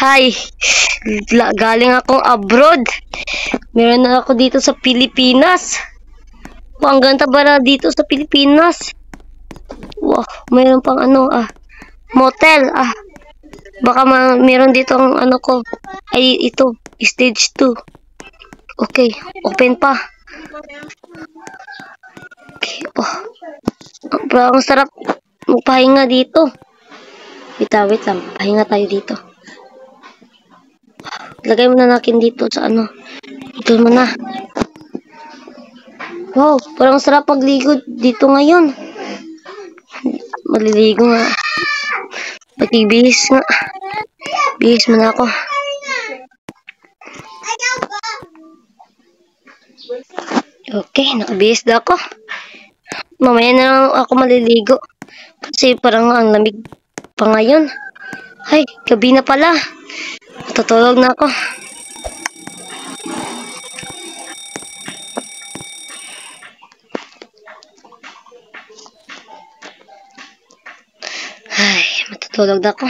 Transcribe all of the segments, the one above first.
Hi, galing akong abroad. Meron na ako dito sa Pilipinas. Wow, ang ganda ba na dito sa Pilipinas? Wow, meron pang motel. Baka meron dito ang ko. Ay, ito, stage 2. Okay, open pa. Okay, ang sarap magpahinga dito. Wait lang, pahinga tayo dito. Lagay mo na natin dito sa Ito mo na. Wow, parang sarap pagligo dito ngayon. Maliligo nga. Pati bihis nga. Bihis mo na ako. Okay, nakabihis na ako. Mamaya na lang ako maliligo. Kasi parang ang lamig pa ngayon. Ay, gabi na pala. Tutulog na ako. Ay, matutulog na ako.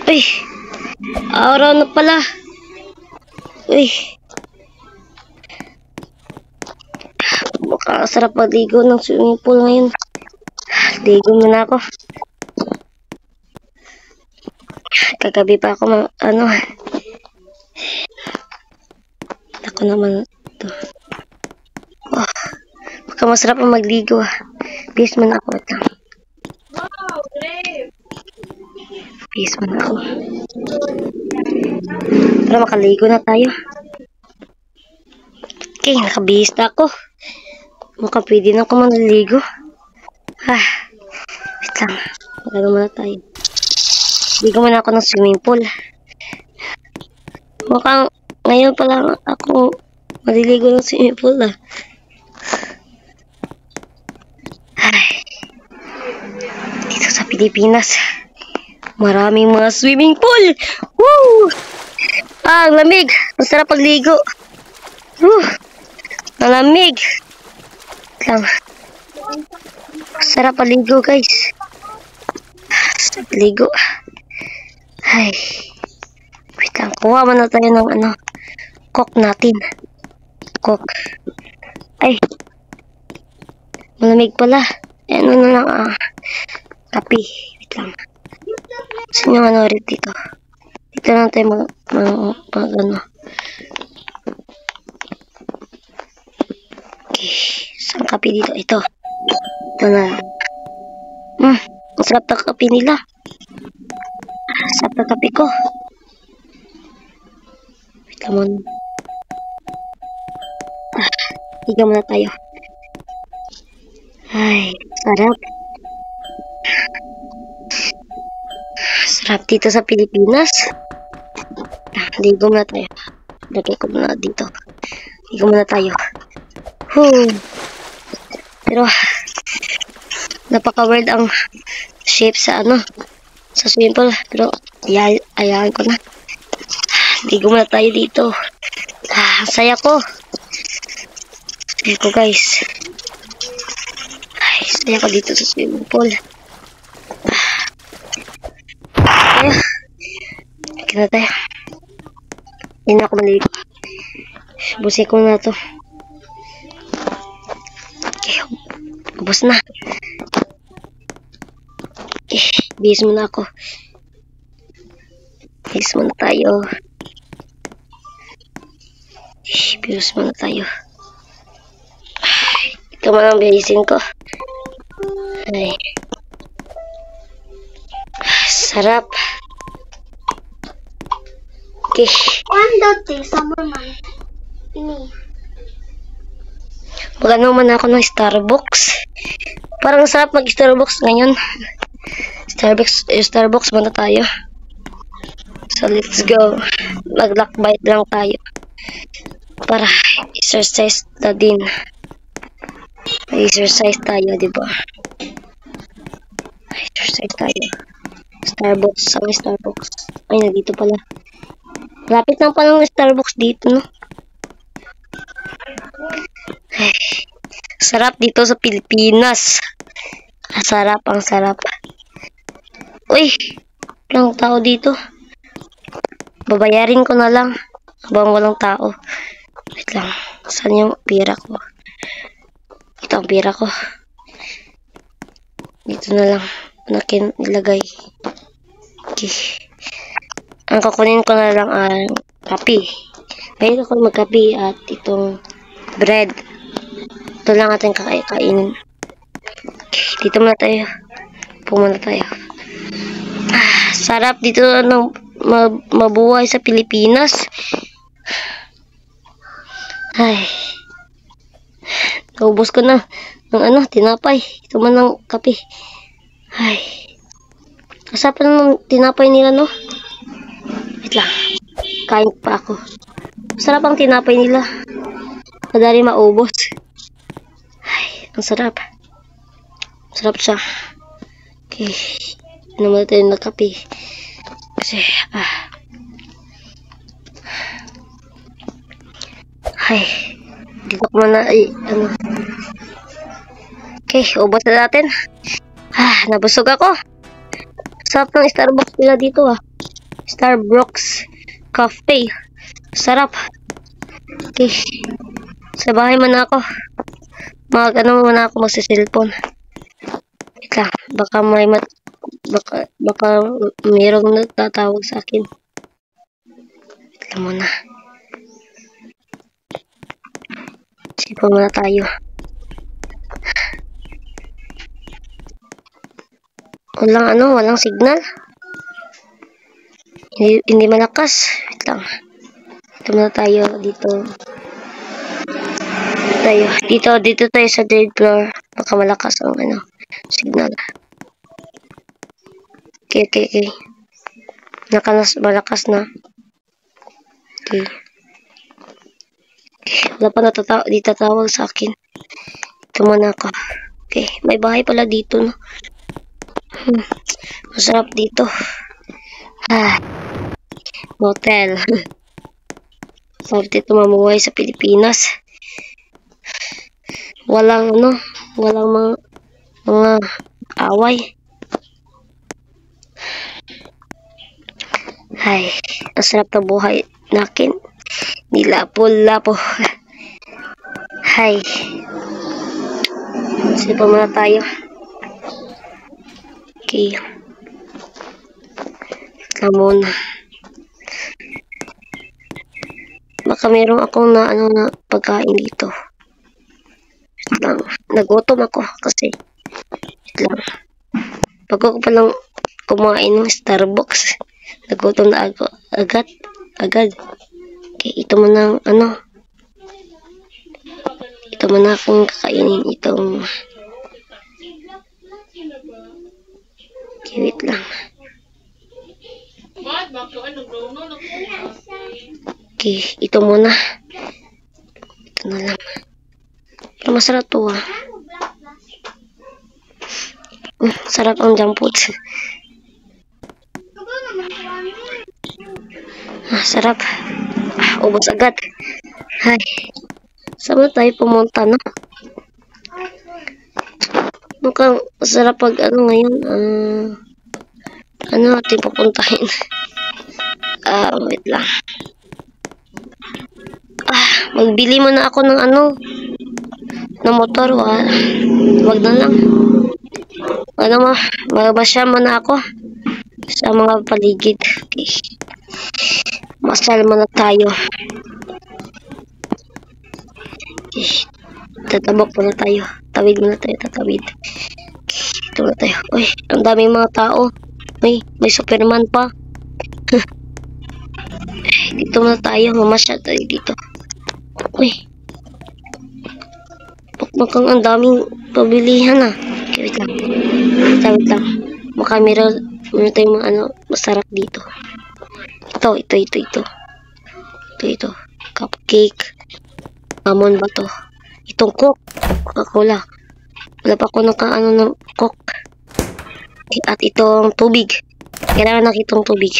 Uy, araw na pala. Uy. Sarap magligo ng swimming pool ngayon. Ligo muna ako. Kagabi pa ako ako naman ito. Oh, baka masarap ang magligo. Peace muna ako. Peace muna ako. Para makaligo na tayo. Okay, nakabihis na ako. Mukhang pwede na ako manaligo. Wait lang. Magano muna tayo. Ligo muna ako ng swimming pool. Mukhang ngayon pa lang ako maliligo ng swimming pool. Dito sa Pilipinas, maraming mga swimming pool. Woo! Ang lamig. Masarap pagligo. Ang lamig. Lang. Sarap paligo, guys. Sarap paligo. Ay. Wait lang. Kuha muna tayo ng coke natin. Coke. Ay. Malamig pala. Ano na lang, kape. Wait lang. Saan yung rin dito? Dito lang tayo Okay. Saan kape dito? Ito na. Ang sarap na kape nila. Sarap na kape ko. Wait lang muna. Higa muna tayo. Ay, sarap. Sarap dito sa Pilipinas. Ligo muna tayo. Lagay ko muna dito. Ligo muna tayo. Pero napaka-weird ang shape sa sa swimming pool. Pero ayahan ko na. Ligo muna tayo dito. Saya ko. Saya ko, guys. Ay, saya ko dito sa swimming pool. Okay na tayo. Hindi na ako maligo. Busin ko na to. Okay, ubos na. Okay, bihis muna ako. Bihis muna tayo. Bihis muna tayo. Ito man ang bihisin ko. Ay. Sarap. Okay. Summer month. Ini. Magano man ako ng Starbucks. Parang sarap mag-Starbucks ngayon. Starbucks muna tayo. So let's go. Mag-lakbite lang tayo. Para exercise na din. Exercise tayo, diba? Exercise tayo. Starbucks. Saan Starbucks? Ay, nandito pala. Lapit lang pala ng Starbucks dito, no? Ay, sarap dito sa Pilipinas. Sarap, ang sarap. Uy! Walang tao dito. Babayarin ko na lang. Habang walang tao. Wait lang. Saan yung pira ko? Ito ang pira ko. Dito na lang. Nakin ilagay. Okay. Ang kukunin ko na lang ang kape. Mayroon ako magkape at itong bread. Ito lang ating kakainin. Okay. Dito muna tayo. Pumunta tayo. Sarap dito ng mabuhay sa Pilipinas. Ay. Naubos ko na ng tinapay. Ito man ng kape. Ay. Masarap ng tinapay nila, no? Wait lang. Kain pa ako. Masarap ang tinapay nila. Madali maubos. Ay, ang sarap. Sarap siya. Okay. Naman tayo ng kape. Kasi, Ay, dito ko muna, Okay, ubos na natin. Nabusog ako. Sarap ng Starbucks nila dito, Starbucks Cafe. Sarap. Okay. Sa bahay muna ako. Muna ako magsiselfon. Wait lang, baka mayroong nagtatawag sa akin. Wait lang muna. Sipo muna tayo. Walang signal. Hindi malakas. Wait lang. Ito muna tayo dito. Dito tayo sa third floor. Baka malakas ang signal. Okay. Malakas na. Okay. Wala pa tatawag sa akin. Ito muna ako. Okay, may bahay pala dito, no? Masarap dito. Motel. Sarap dito mamuhay sa Pilipinas. Walang mga away. Ay, ang sarap na buhay natin. Nilapo-lapo. Hay. Sipa muna tayo. Okay. Ito muna. Baka meron akong na pagkain dito. Wait lang. Nagutom ako kasi. Wait lang. Pag ako palang kumain ng Starbucks, nagutom na ako agad. Okay, ito muna ito muna akong kakainin itong wait lang. Okay, ito muna. Ito na lang. Pero masarap to, sarap ang junk food. Sarap. Ubos agad. Hay. Saan tayo pumunta, no? Mukhang sarap pag ngayon. Ating pupuntahin? Wait lang. Magbili muna ako ng ng motor. Wag na lang. Magbasya muna ako sa mga paligid. Okay. Masal muna tayo. Okay. Tatabok muna tayo. Tawid muna tayo. Tatawid. Okay. Ito muna tayo. Uy, ang daming mga tao. May Superman pa. Dito muna tayo. Mamasya tayo dito. Uy. Mukhang ang daming pabilihan, Okay, wait lang. Wait lang. Baka meron tayong mga masarap dito. Ito. Cupcake. Almond ba to? Itong Coke. Coca-Cola. Wala pa ako ng Coke. Okay, at itong tubig. Kailangan natin itong tubig.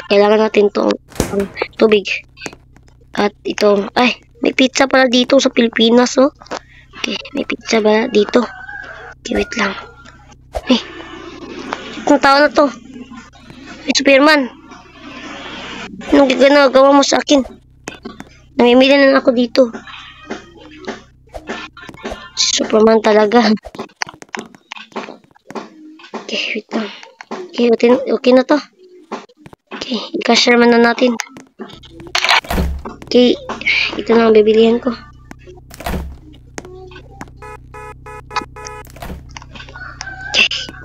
Kailangan natin itong tubig. At itong, may pizza pala dito sa Pilipinas, Okay, may pizza pala dito. Okay, wait lang. Itong tao na to. Hey, Superman. Anong ginagawa mo sa akin? Namimili na ako dito. Superman talaga. Okay, wait lang. Okay na to. Okay, i-cashier man na natin. Okay, ito na ang bibilihan ko.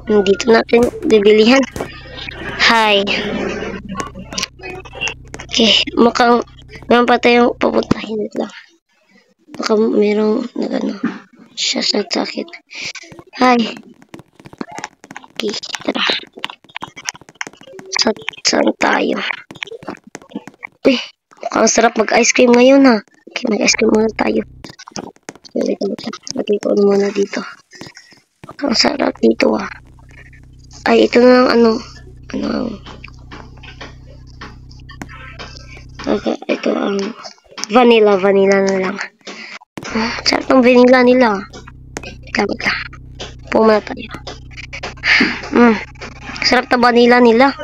Okay, dito natin bibilihan. Hi. Okay, mukhang meron pa tayong papuntahin lang. Baka merong nagano siya sa sakit. Hi. Okay, tara. Saan tayo? Uy, mukhang sarap mag-ice cream ngayon ha. Okay, mag-ice cream muna tayo. Wait. Lagay ko muna dito. Mukhang sarap dito ah. Ay, ito na lang okay, ito ang vanilla na lang. Sarap ng vanilla nila. Gamit lang. Pumala tayo. Sarap na vanilla nila.